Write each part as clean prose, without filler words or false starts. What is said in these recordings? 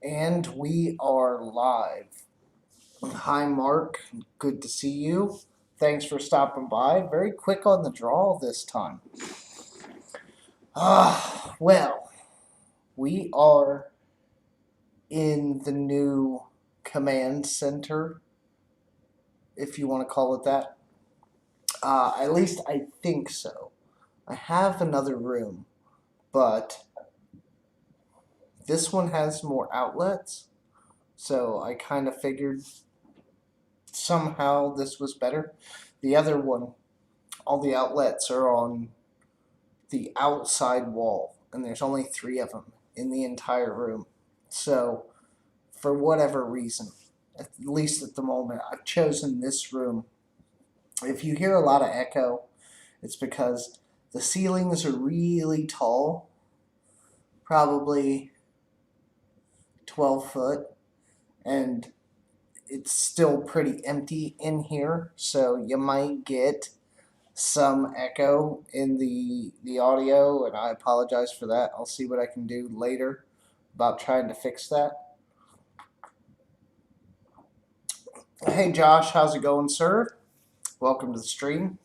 And we are live. Hi, Mark. Good to see you. Thanks for stopping by. Very quick on the draw this time. Well, we are in the new command center, if you want to call it that. At least I think so. I have another room, but this one has more outlets, so I kind of figured somehow this was better. The other one, all the outlets are on the outside wall, and there's only three of them in the entire room. So, for whatever reason, at least at the moment, I've chosen this room. If you hear a lot of echo, it's because the ceilings are really tall, probably 12 foot, and it's still pretty empty in here, so you might get some echo in the audio, and I apologize for that. I'll see what I can do later about trying to fix that. Hey Josh, how's it going, sir? Welcome to the stream.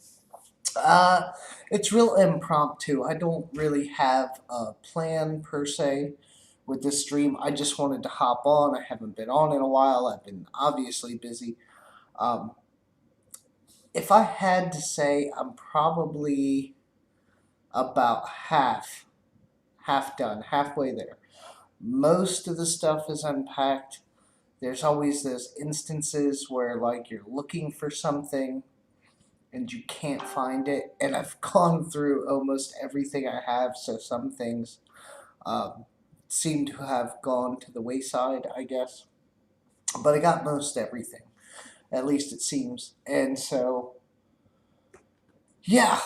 Uh, it's real impromptu. I don't really have a plan per se with this stream. I just wanted to hop on. I haven't been on in a while. I've been obviously busy. Um, if I had to say, I'm probably about half done, halfway there. Most of the stuff is unpacked. There's always those instances where, like, you're looking for something and you can't find it. And I've gone through almost everything I have, so some things um, seem to have gone to the wayside, I guess. But I got most everything, at least it seems. And so, yeah,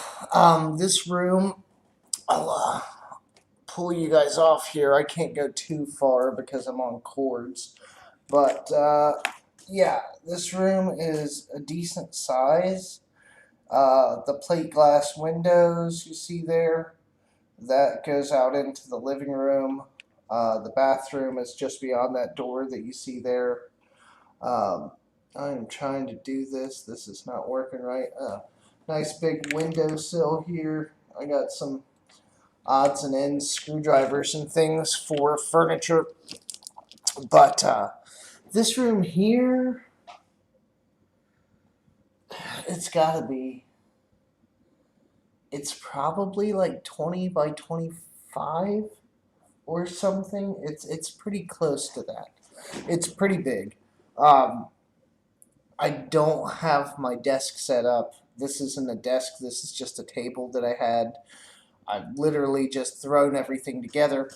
this room, I'll pull you guys off here. I can't go too far because I'm on cords. But yeah, this room is a decent size. The plate glass windows you see there, that goes out into the living room. The bathroom is just beyond that door that you see there. Um, I am trying to do this. This is not working right. Nice big windowsill here. I got some odds and ends, screwdrivers and things for furniture. But this room here, it's gotta be, it's probably like 20 by 25 or something. It's pretty close to that. It's pretty big. Um, I don't have my desk set up. This isn't a desk. This is just a table that I had. I've literally just thrown everything together,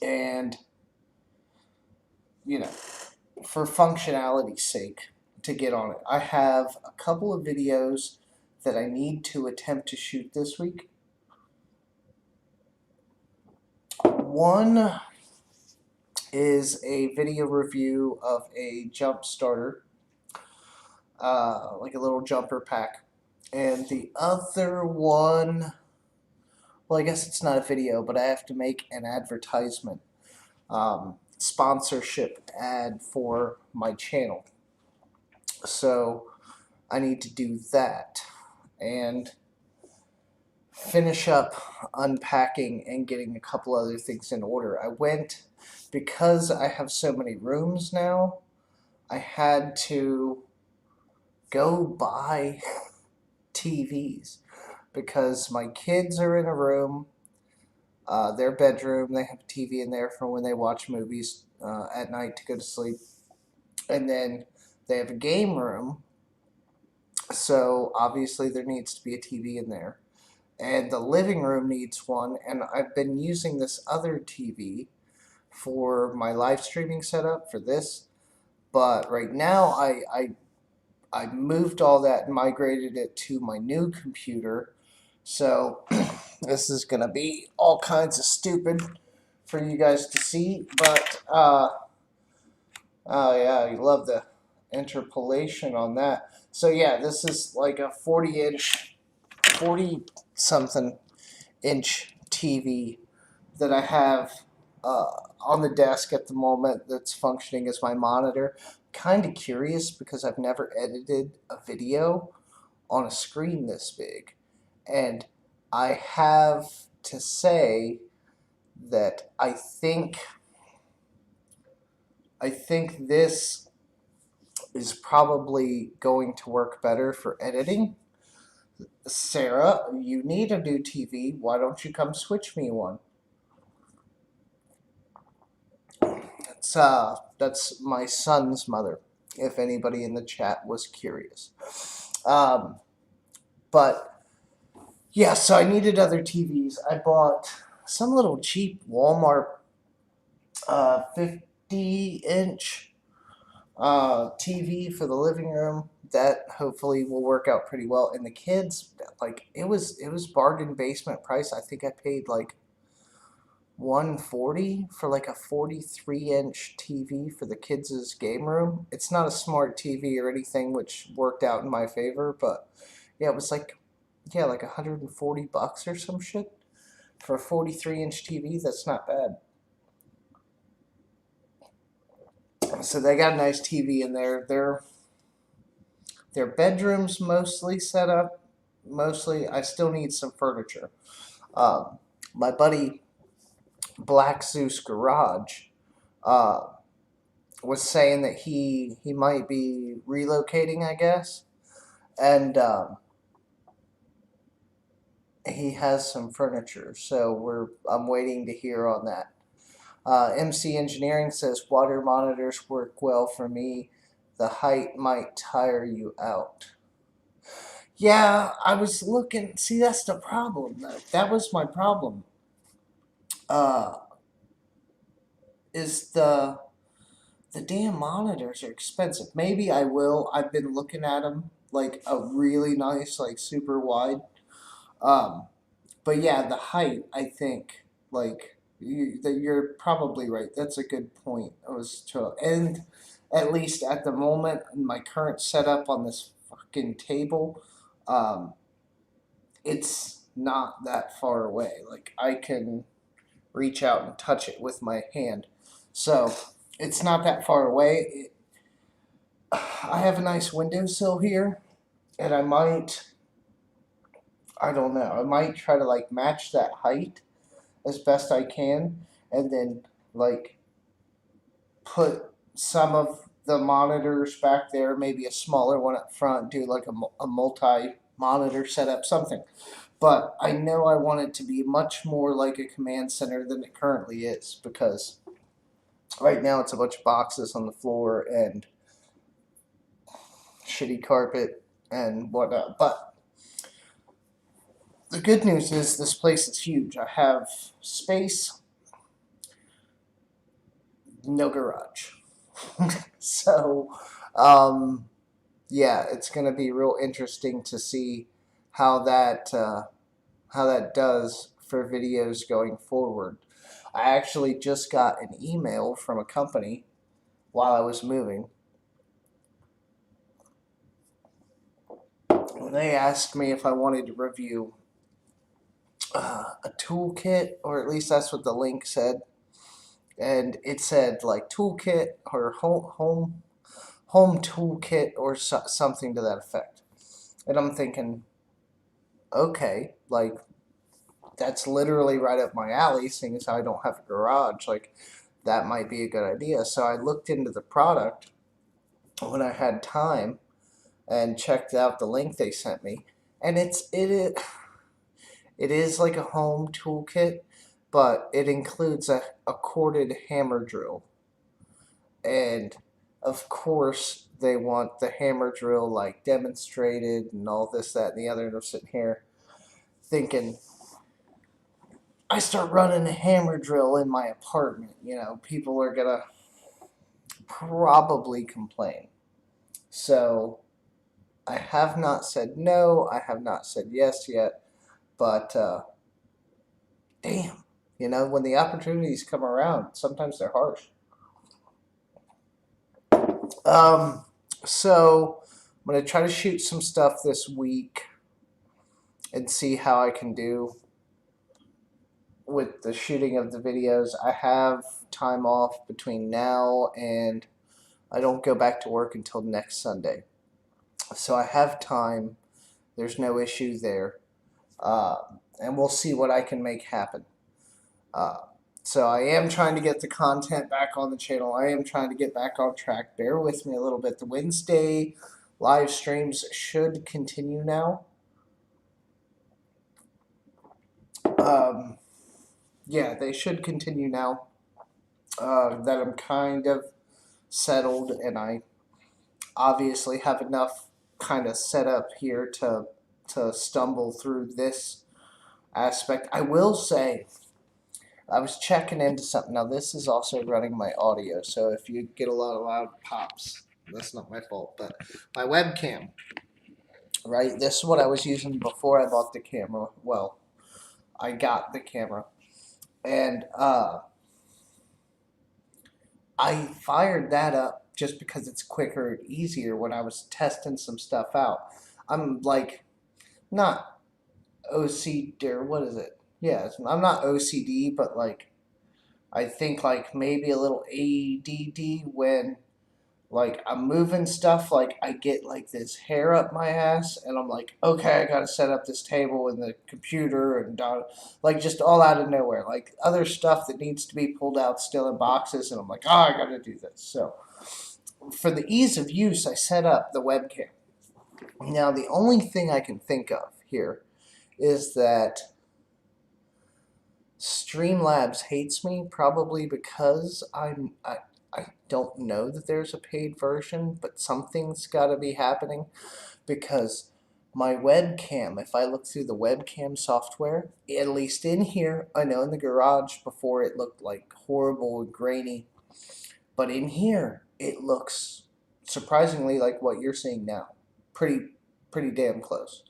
and you know, for functionality's sake, to get on it. I have a couple of videos that I need to attempt to shoot this week. One is a video review of a jump starter, like a little jumper pack. And the other one, well, I guess it's not a video, but I have to make an advertisement, sponsorship ad for my channel. So I need to do that and finish up unpacking and getting a couple other things in order. Because I have so many rooms now, I had to go buy TVs because my kids are in a room, their bedroom. They have a TV in there for when they watch movies at night to go to sleep. And then they have a game room, so obviously there needs to be a TV in there. And the living room needs one, and I've been using this other TV for my live streaming setup for this. But right now, I moved all that and migrated it to my new computer. So this is gonna be all kinds of stupid for you guys to see. But oh yeah, you love the interpolation on that. So yeah, this is like a 40 something inch TV that I have on the desk at the moment that's functioning as my monitor. Kind of curious because I've never edited a video on a screen this big. And I have to say that I think this is probably going to work better for editing. Sarah, you need a new TV. Why don't you come switch me one? That's my son's mother, if anybody in the chat was curious. Um, but yeah, so I needed other TVs. I bought some little cheap Walmart 50-inch TV for the living room. That hopefully will work out pretty well. And the kids, like it was bargain basement price. I think I paid like 140 for like a 43-inch TV for the kids' game room. It's not a smart TV or anything, which worked out in my favor, but yeah, it was like like $140 or some shit for a 43-inch TV. That's not bad. So they got a nice TV in there. Their bedrooms mostly set up. Mostly, I still need some furniture. My buddy Black Zeus Garage uh, was saying that he might be relocating, I guess, and he has some furniture. So I'm waiting to hear on that. MC Engineering says water monitors work well for me. The height might tire you out. Yeah, I was looking. See, that's the problem. That was my problem. Uh, is the damn monitors are expensive. Maybe I will. I've been looking at them like a really nice, like super wide. Um, but yeah, the height. I think like you're probably right. That's a good point. And at least at the moment in my current setup on this fucking table, um, it's not that far away. Like I can reach out and touch it with my hand. So it's not that far away. I have a nice windowsill here, and I don't know, I might try to like match that height as best I can, and then like put some of the monitors back there, maybe a smaller one up front, do like a multi monitor setup, something. But I know I want it to be much more like a command center than it currently is because right now it's a bunch of boxes on the floor and shitty carpet and whatnot. But the good news is this place is huge. I have space, no garage. So, um, yeah, it's going to be real interesting to see how that does for videos going forward. I actually just got an email from a company while I was moving. They asked me if I wanted to review a toolkit, or at least that's what the link said. And it said like toolkit or home toolkit or something to that effect. And I'm thinking, okay, like that's literally right up my alley, seeing as I don't have a garage. Like that might be a good idea. So I looked into the product when I had time and checked out the link they sent me, and it is like a home toolkit, but it includes a corded hammer drill. And of course, they want the hammer drill like demonstrated and all this, that, and the other. And I'm sitting here thinking, I start running a hammer drill in my apartment, people are gonna probably complain. So I have not said no, I have not said yes yet, but damn, when the opportunities come around, sometimes they're harsh. Um, so I'm gonna try to shoot some stuff this week and see how I can do. with the shooting of the videos. I have time off between now and I don't go back to work until next Sunday. So I have time. There's no issue there. Uh, and we'll see what I can make happen. Uh, so I am trying to get the content back on the channel. I am trying to get back on track. Bear with me a little bit. The Wednesday live streams should continue now. Yeah, they should continue now. That I'm kind of settled and I obviously have enough kind of set up here to stumble through this aspect. I will say, I was checking into something. Now this is also running my audio, so if you get a lot of loud pops, that's not my fault. But my webcam, right? This is what I was using before I bought the camera. Well, I got the camera, and I fired that up just because it's quicker and easier when I was testing some stuff out. I'm like not OCD or what is it? Yeah, I'm not OCD, but like I think like maybe a little ADD when like I'm moving stuff, like I get like this hair up my ass and I'm like, okay, I gotta set up this table and the computer and like just all out of nowhere. Like other stuff that needs to be pulled out still in boxes and I'm like, oh, I gotta do this. So for the ease of use, I set up the webcam. Now the only thing I can think of here is that Streamlabs hates me probably because I don't know that there's a paid version, but something's got to be happening because my webcam, if I look through the webcam software, at least in here, I know in the garage before it looked like horrible and grainy, but in here it looks surprisingly like what you're seeing now. Pretty damn close.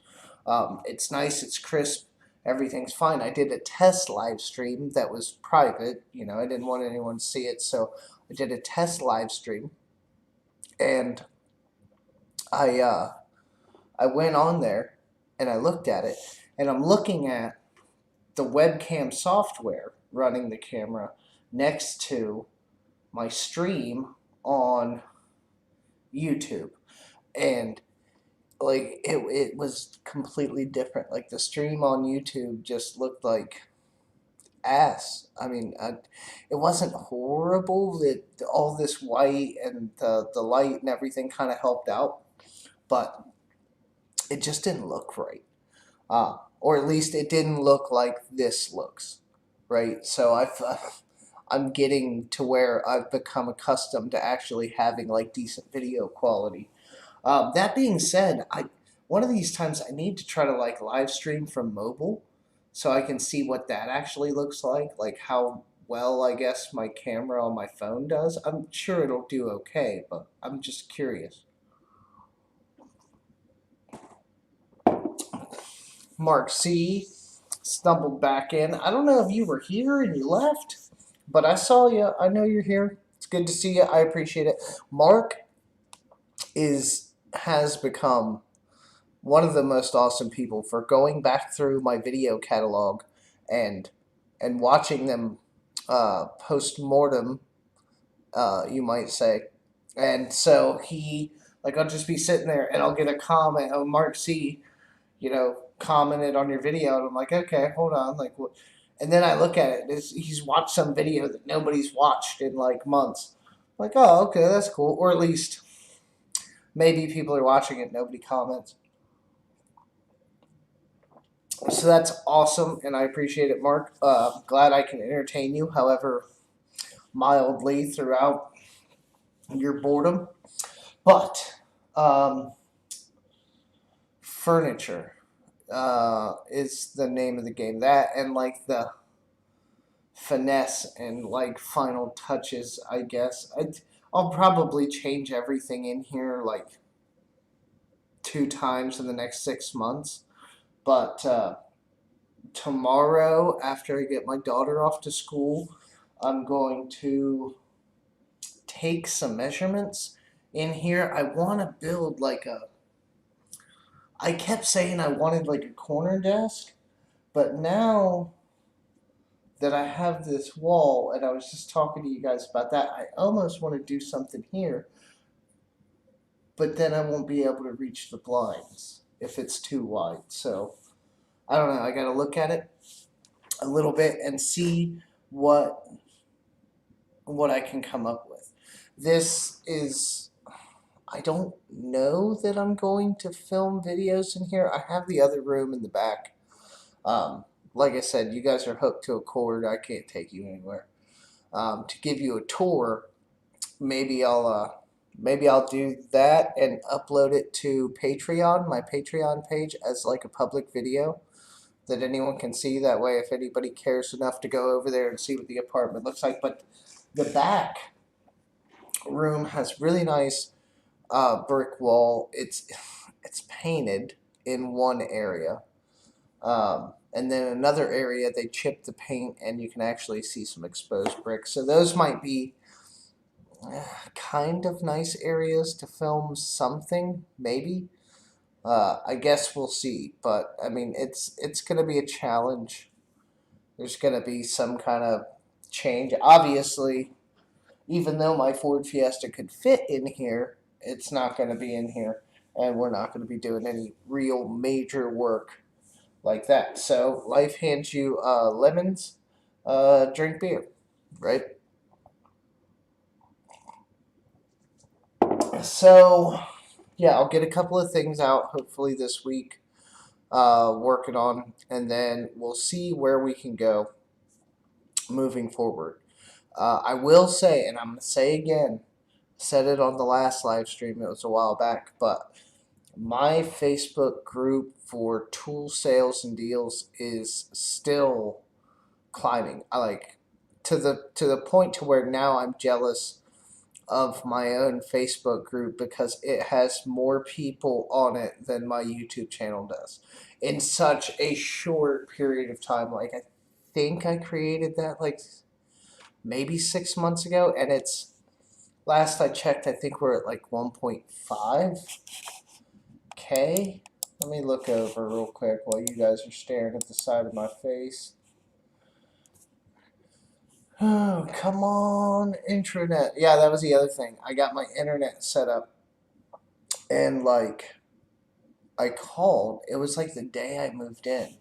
It's nice, it's crisp, everything's fine. I did a test live stream that was private. You know, I didn't want anyone to see it, so I did a test live stream, and I went on there and I looked at it, and I'm looking at the webcam software running the camera next to my stream on YouTube, and like it was completely different. Like the stream on YouTube just looked like ass. I mean, it wasn't horrible. That all this white and the light and everything kind of helped out, but it just didn't look right. Or at least it didn't look like this looks, right? So I'm getting to where I've become accustomed to actually having like decent video quality. That being said, one of these times I need to try to like live stream from mobile so I can see what that actually looks like how well I guess my camera on my phone does. I'm sure it'll do okay, but I'm just curious. Mark C stumbled back in. I don't know if you were here and you left, but I saw you. I know you're here. It's good to see you. I appreciate it. Mark has become one of the most awesome people for going back through my video catalog and watching them post-mortem, you might say. And so I'll just be sitting there and I'll get a comment, oh, Mark C, commented on your video, and I'm like, okay, hold on, like what? And then I look at it, he's watched some video that nobody's watched in like months. I'm like, oh, okay, that's cool. Or at least maybe people are watching it, nobody comments. So that's awesome, and I appreciate it, Mark. Glad I can entertain you, however mildly, throughout your boredom. But furniture is the name of the game. That and like the finesse and like final touches, I guess. I'll probably change everything in here like 2 times in the next 6 months. But tomorrow, after I get my daughter off to school, I'm going to take some measurements in here. I want to build I kept saying I wanted like a corner desk, but now that I have this wall, and I was just talking to you guys about that. I almost want to do something here, but then I won't be able to reach the blinds if it's too wide. So I don't know. I got to look at it a little bit and see what I can come up with. This is, I don't know that I'm going to film videos in here. I have the other room in the back. Like I said, you guys are hooked to a cord. I can't take you anywhere. To give you a tour, maybe I'll do that and upload it to Patreon, my Patreon page, as like a public video that anyone can see. That way, if anybody cares enough to go over there and see what the apartment looks like. But the back room has really nice brick wall. It's painted in one area. And then another area they chipped the paint and you can actually see some exposed bricks. So those might be kind of nice areas to film something, maybe. I guess we'll see, but I mean it's gonna be a challenge. There's gonna be some kind of change. Obviously, even though my Ford Fiesta could fit in here, it's not gonna be in here, and we're not gonna be doing any real major work like that. So life hands you lemons, drink beer, right? So yeah, I'll get a couple of things out hopefully this week, working on, and then we'll see where we can go moving forward. I will say, and I'm gonna say again, said it on the last live stream. It was a while back, but my Facebook group for tool sales and deals is still climbing. I like to the point to where now I'm jealous of my own Facebook group because it has more people on it than my YouTube channel does in such a short period of time. Like I think I created that like maybe 6 months ago, and it's last I checked, I think we're at like 1.5K. Let me look over real quick while you guys are staring at the side of my face. Oh, come on, intranet. Yeah, that was the other thing. I got my internet set up, and like, I called. It was like the day I moved in.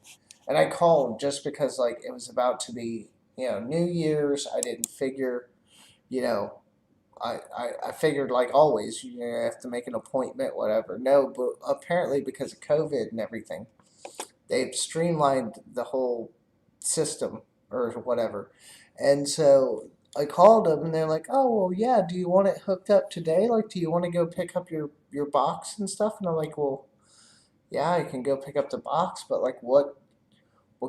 And I called just because, like, it was about to be, New Year's. I didn't figure, you know, I figured, like always, you have to make an appointment, whatever. No, but apparently because of COVID and everything, they've streamlined the whole system or whatever. And so I called them and they're like, "Oh, well, yeah, do you want it hooked up today? Like, do you want to go pick up your box and stuff?" And I'm like, "Well, yeah, I can go pick up the box, but like what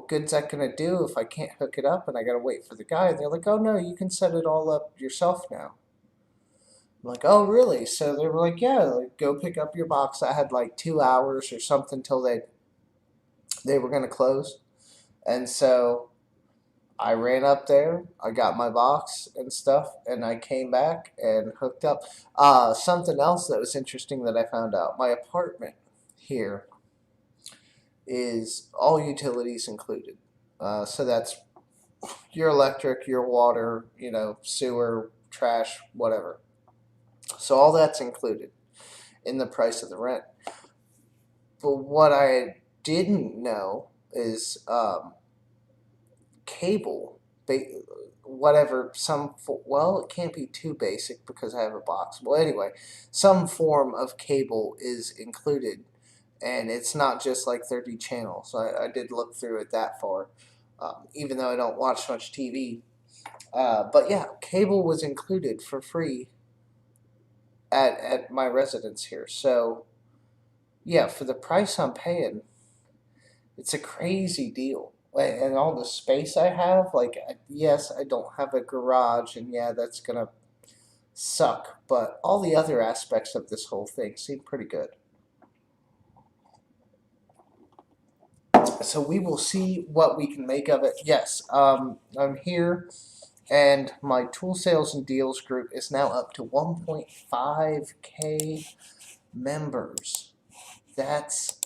good's that gonna do if I can't hook it up and I gotta wait for the guy?" And they're like, "Oh no, you can set it all up yourself now." I'm like, "Oh really?" So they were like, "Yeah, like go pick up your box." I had like 2 hours or something till they were gonna close. And so I ran up there, I got my box and stuff, and I came back and hooked up. Something else that was interesting that I found out, my apartment here is all utilities included. So that's your electric, your water, sewer, trash, whatever. So all that's included in the price of the rent. But what I didn't know is cable, whatever, well, it can't be too basic because I have a box. Well, anyway, some form of cable is included, and it's not just like 30 channels. I did look through it that far, even though I don't watch much TV. But yeah, cable was included for free at my residence here. So yeah, for the price I'm paying, it's a crazy deal. And all the space I have, like, yes, I don't have a garage, and yeah, that's gonna suck, but all the other aspects of this whole thing seem pretty good. So we will see what we can make of it. Yes, I'm here, and my tool sales and deals group is now up to 1.5K members. That's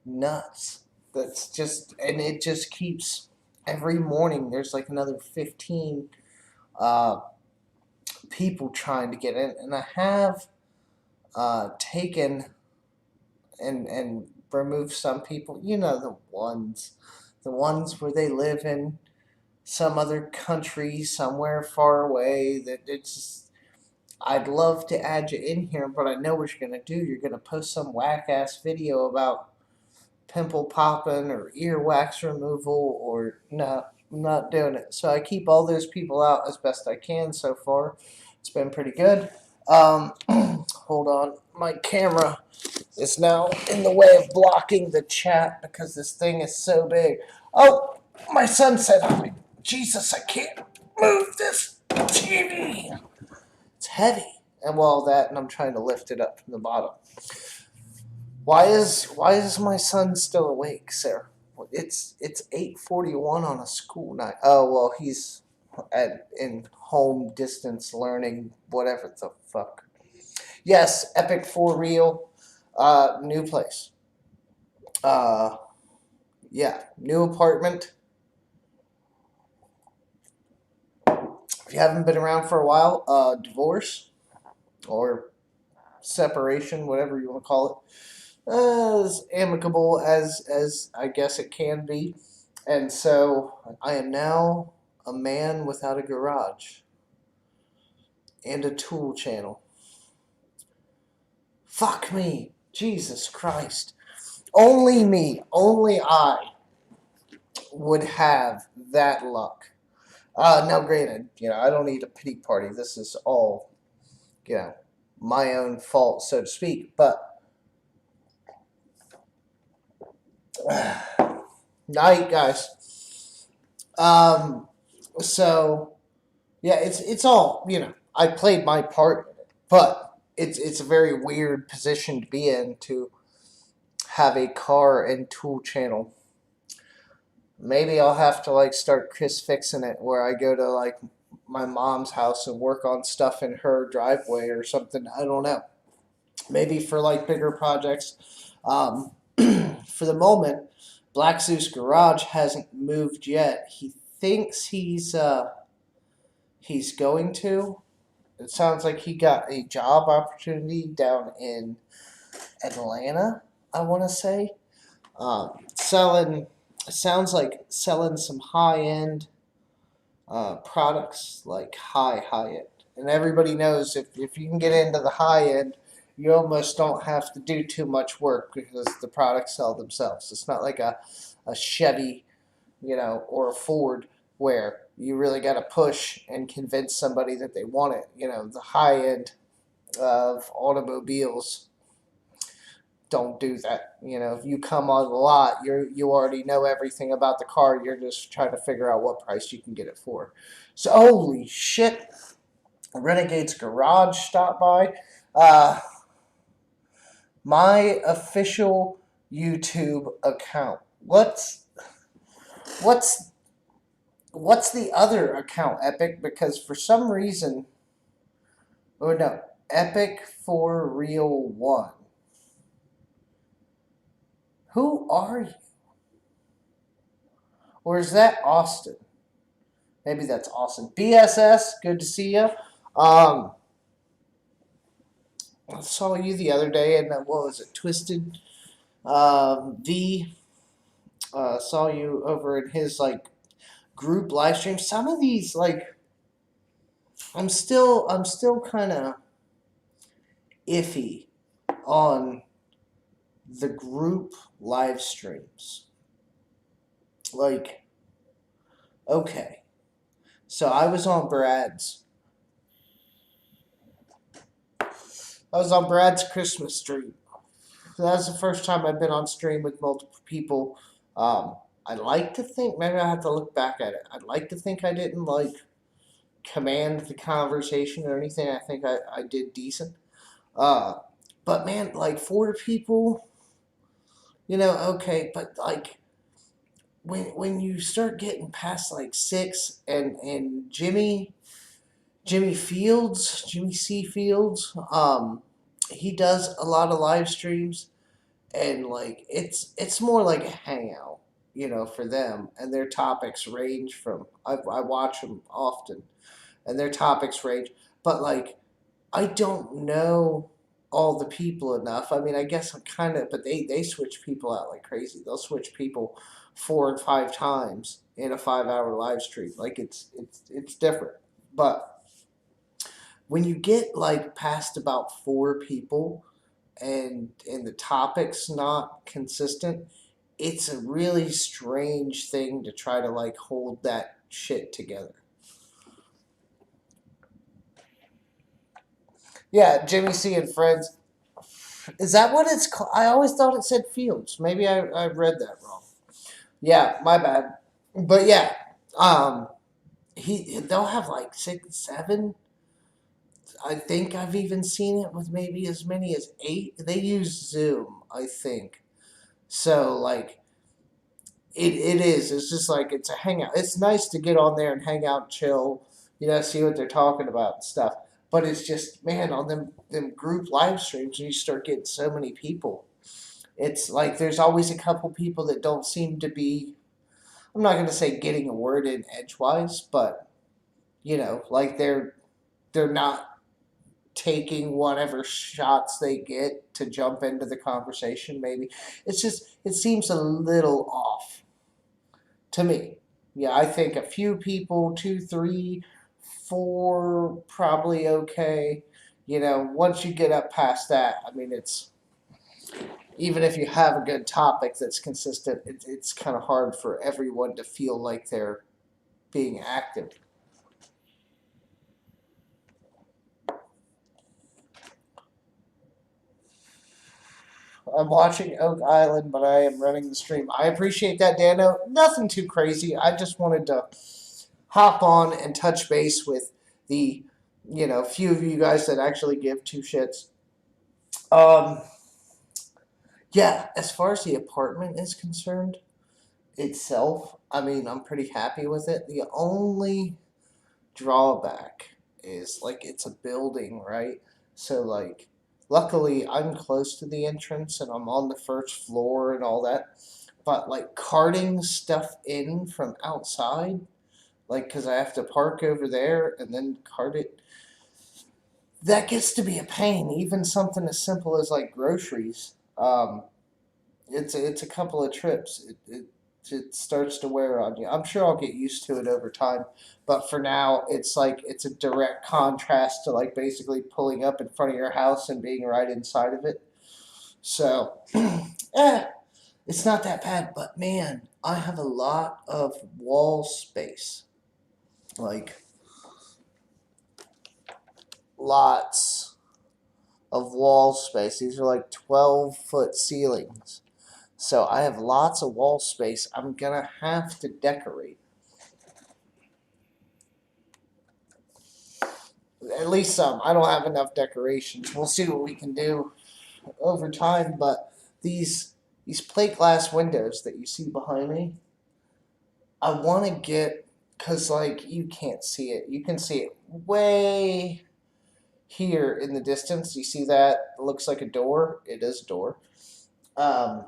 nuts. That's just, and it just keeps every morning there's like another 15 uh, people trying to get in, and I have taken and removed some people. You know, the ones where they live in some other country somewhere far away. That it's just, I'd love to add you in here, but I know what you're gonna do. You're gonna post some whack ass video about pimple popping or earwax removal, or no, I'm not doing it. So I keep all those people out as best I can so far. It's been pretty good. Hold on, my camera is now in the way of blocking the chat because this thing is so big. Oh, my son said hi. Jesus, I can't move this TV. It's heavy. And well, that, and I'm trying to lift it up from the bottom. Why is my son still awake, Sarah? It's 8:41 on a school night. Oh well, he's in home distance learning, whatever the fuck. Yes, Epic for real. New place. Uh, yeah, new apartment. If you haven't been around for a while, divorce or separation, whatever you want to call it, as amicable as I guess it can be. And so I am now a man without a garage and a tool channel. Fuck me. Jesus Christ. Only me, only I would have that luck. Now, granted, I don't need a pity party. This is all, my own fault, so to speak. But night, guys. So yeah, it's all I played my part in it, but it's a very weird position to be in to have a car and tool channel. Maybe I'll have to like start Chris fixing it, where I go to like my mom's house and work on stuff in her driveway or something. I don't know. Maybe for like bigger projects. Um, for the moment, Black Zeus Garage hasn't moved yet. He thinks he's going to. It sounds like he got a job opportunity down in Atlanta, I want to say. Selling, sounds like selling some high end products, like high end. And everybody knows if you can get into the high end, you almost don't have to do too much work because the products sell themselves. It's not like a Chevy, or a Ford where you really got to push and convince somebody that they want it. The high end of automobiles don't do that. If you come on the lot, you already know everything about the car. You're just trying to figure out what price you can get it for. So holy shit, Renegade's Garage stopped by. My official YouTube account. What's the other account, Epic? Because for some reason, or no, Epic for Real 1. Who are you? Or is that Austin? Maybe that's Austin. BSS, good to see you. I saw you the other day, and what was it? Twisted V. Saw you over in his like group live stream. Some of these like I'm still kind of iffy on the group live streams. Like, okay, so I was on Brad's Christmas stream. So that was the first time I've been on stream with multiple people. I'd like to think, maybe I have to look back at it. I'd like to think I didn't like command the conversation or anything. I think I did decent. But man, like 4 people, okay, but like when you start getting past like 6 and Jimmy Fields, Jimmy C Fields, he does a lot of live streams, and like it's more like a hangout. for them, and their topics range from I watch them often, and their topics range, but like I don't know all the people enough. I mean, I guess I'm kind of, but they switch people out like crazy. They'll switch people 4 and 5 times in a 5 hour live stream. Like it's different. But when you get like past about 4 people and the topic's not consistent, it's a really strange thing to try to like hold that shit together. Yeah, Jimmy C and Friends. Is that what it's called? I always thought it said Fields. Maybe I read that wrong. Yeah, my bad. But yeah, um, they'll have like 6, 7. I think I've even seen it with maybe as many as 8. They use Zoom, I think. So like it is. It's just like it's a hangout. It's nice to get on there and hang out, chill, see what they're talking about and stuff. But it's just, man, on them group live streams, you start getting so many people. It's like there's always a couple people that don't seem to be. I'm not gonna say getting a word in edgewise, but like they're not taking whatever shots they get to jump into the conversation. Maybe it's just it seems a little off to me. Yeah, I think a few people, 2, 3, 4, probably okay. Once you get up past that, I mean, it's even if you have a good topic that's consistent, it's kind of hard for everyone to feel like they're being active. I'm watching Oak Island, but I am running the stream. I appreciate that, Dano. Nothing too crazy. I just wanted to hop on and touch base with the, few of you guys that actually give two shits. Um, yeah, as far as the apartment is concerned itself, I mean, I'm pretty happy with it. The only drawback is like it's a building, right? So like luckily I'm close to the entrance and I'm on the first floor and all that. But like carting stuff in from outside, like cuz I have to park over there and then cart it, that gets to be a pain. Even something as simple as like groceries. It's a couple of trips. It starts to wear on you. I'm sure I'll get used to it over time, but for now, it's like it's a direct contrast to like basically pulling up in front of your house and being right inside of it. So, eh, it's not that bad. But man, I have a lot of wall space, like lots of wall space. These are like 12-foot ceilings. So I have lots of wall space. I'm gonna have to decorate. At least some. I don't have enough decorations. We'll see what we can do over time. But these plate glass windows that you see behind me, I want to get because like you can't see it. You can see it way here in the distance. You see that? It looks like a door. It is a door. Um,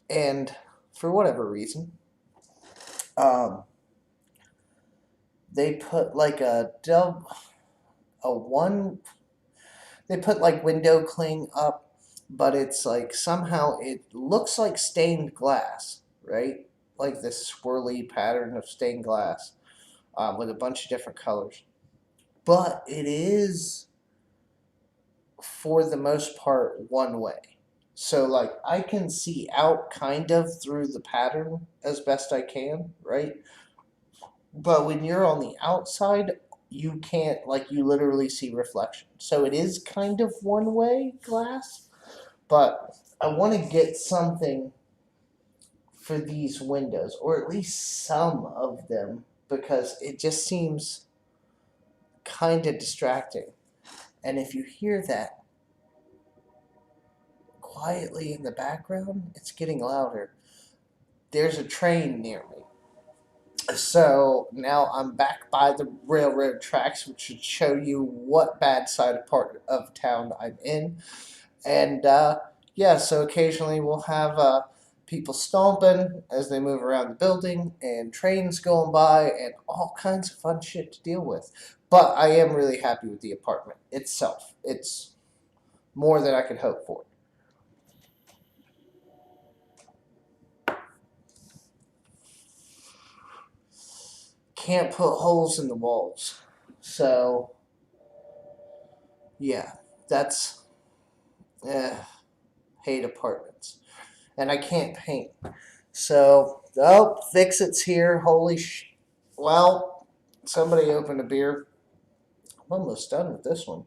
and for whatever reason, um, they put like a one they put like window cling up, but it's like somehow it looks like stained glass, right? Like this swirly pattern of stained glass with a bunch of different colors. But it is, for the most part, one way. So like I can see out kind of through the pattern as best I can, right? But when you're on the outside, you can't, like, you literally see reflection. So it is kind of one way glass, but I want to get something for these windows, or at least some of them, because it just seems kind of distracting. And if you hear that quietly in the background, it's getting louder. There's a train near me. So now I'm back by the railroad tracks, which should show you what bad side of part of town I'm in. And yeah, so occasionally we'll have people stomping as they move around the building, and trains going by, and all kinds of fun shit to deal with. But I am really happy with the apartment itself. It's more than I could hope for. Can't put holes in the walls. So, yeah, that's, hate apartments. And I can't paint. So, oh, Fix-It's here. Holy sh. Well, somebody opened a beer. I'm almost done with this one.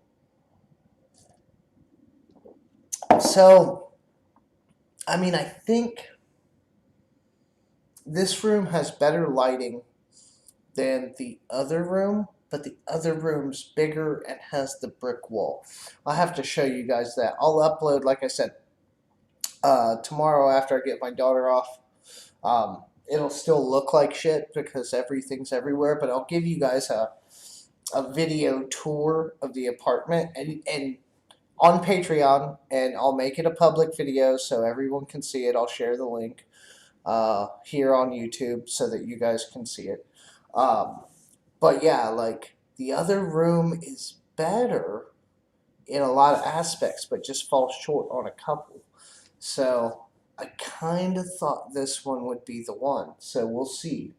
So, I mean, I think this room has better lighting than the other room, but the other room's bigger and has the brick wall. I'll have to show you guys that. I'll upload, like I said, tomorrow after I get my daughter off. It'll still look like shit because everything's everywhere, but I'll give you guys a video tour of the apartment and on Patreon, and I'll make it a public video so everyone can see it. I'll share the link here on YouTube so that you guys can see it. But yeah, like the other room is better in a lot of aspects, but just falls short on a couple. So I kind of thought this one would be the one. So we'll see.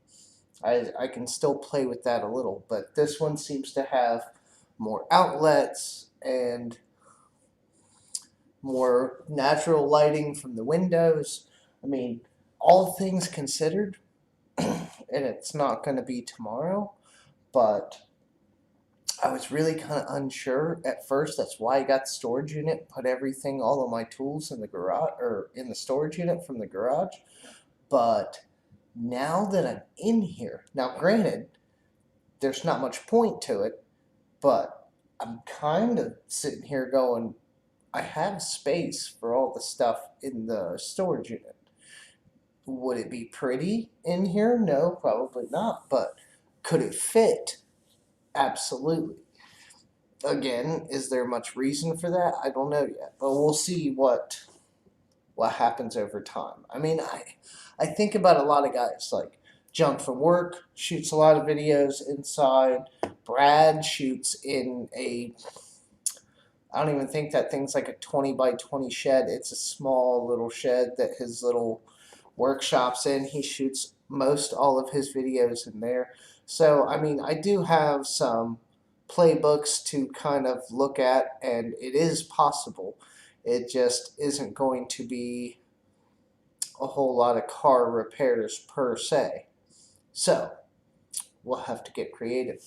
I can still play with that a little, but this one seems to have more outlets and more natural lighting from the windows. I mean, all things considered, and it's not going to be tomorrow, but I was really kind of unsure at first. That's why I got the storage unit, put everything, all of my tools in the garage, or in the storage unit from the garage. But now that I'm in here, now granted, there's not much point to it, but I'm kind of sitting here going, I have space for all the stuff in the storage unit. Would it be pretty in here? No, probably not. But could it fit? Absolutely. Again, is there much reason for that? I don't know yet, but we'll see what happens over time. I mean, I think about a lot of guys like Junk from Work shoots a lot of videos inside. Brad shoots in I don't even think that thing's like a 20 by 20 shed. It's a small little shed that his little workshop's in. He shoots most all of his videos in there. So, I mean, I do have some playbooks to kind of look at, and it is possible. It just isn't going to be a whole lot of car repairs per se. So, we'll have to get creative.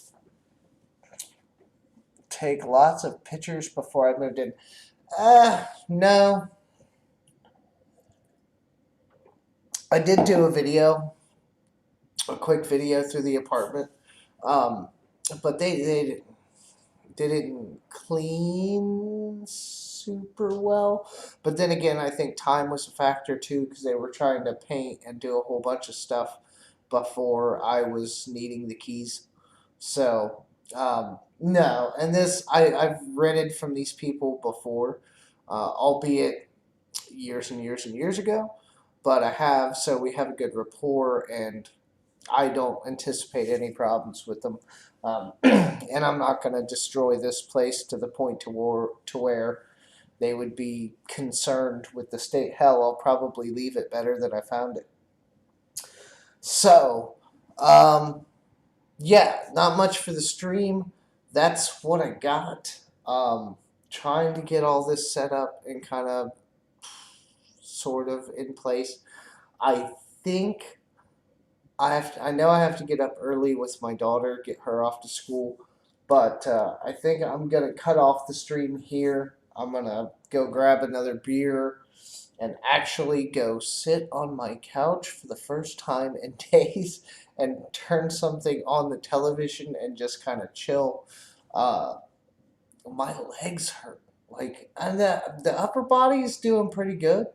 Take lots of pictures before I moved in. No. I did do a quick video through the apartment, but they didn't clean super well. But then again, I think time was a factor too because they were trying to paint and do a whole bunch of stuff before I was needing the keys. So no, and this I've rented from these people before, albeit years and years and years ago, but I have, so we have a good rapport, and I don't anticipate any problems with them. And I'm not going to destroy this place to the point to where they would be concerned with the state. Hell, I'll probably leave it better than I found it. So, yeah, not much for the stream. That's what I got. Trying to get all this set up and kind of sort of in place. I think I know I have to get up early with my daughter, get her off to school, but I think I'm gonna cut off the stream here. I'm gonna go grab another beer and actually go sit on my couch for the first time in days and turn something on the television and just kind of chill. My legs hurt. Like, and the upper body is doing pretty good,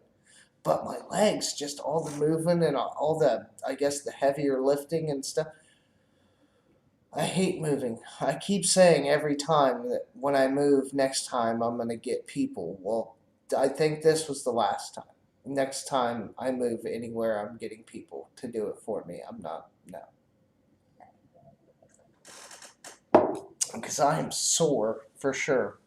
but my legs, just all the movement and all the, I guess, the heavier lifting and stuff. I hate moving. I keep saying every time that when I move next time I'm going to get people. Well, I think this was the last time. next time I move anywhere, I'm getting people to do it for me. I'm not, no. Because I am sore for sure.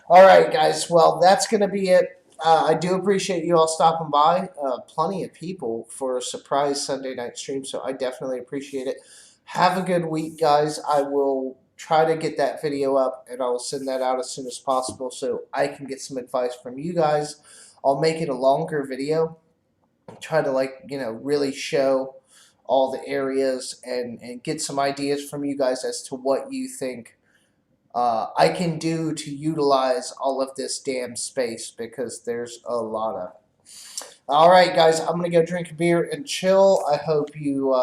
All right, guys. Well, that's going to be it. I do appreciate you all stopping by. Plenty of people for a surprise Sunday night stream, so I definitely appreciate it. Have a good week, guys. I will try to get that video up, and I'll send that out as soon as possible so I can get some advice from you guys. I'll make it a longer video. Try to, like, really show all the areas and get some ideas from you guys as to what you think I can do to utilize all of this damn space, because there's a lot of it. All right, guys, I'm going to go drink a beer and chill. I hope you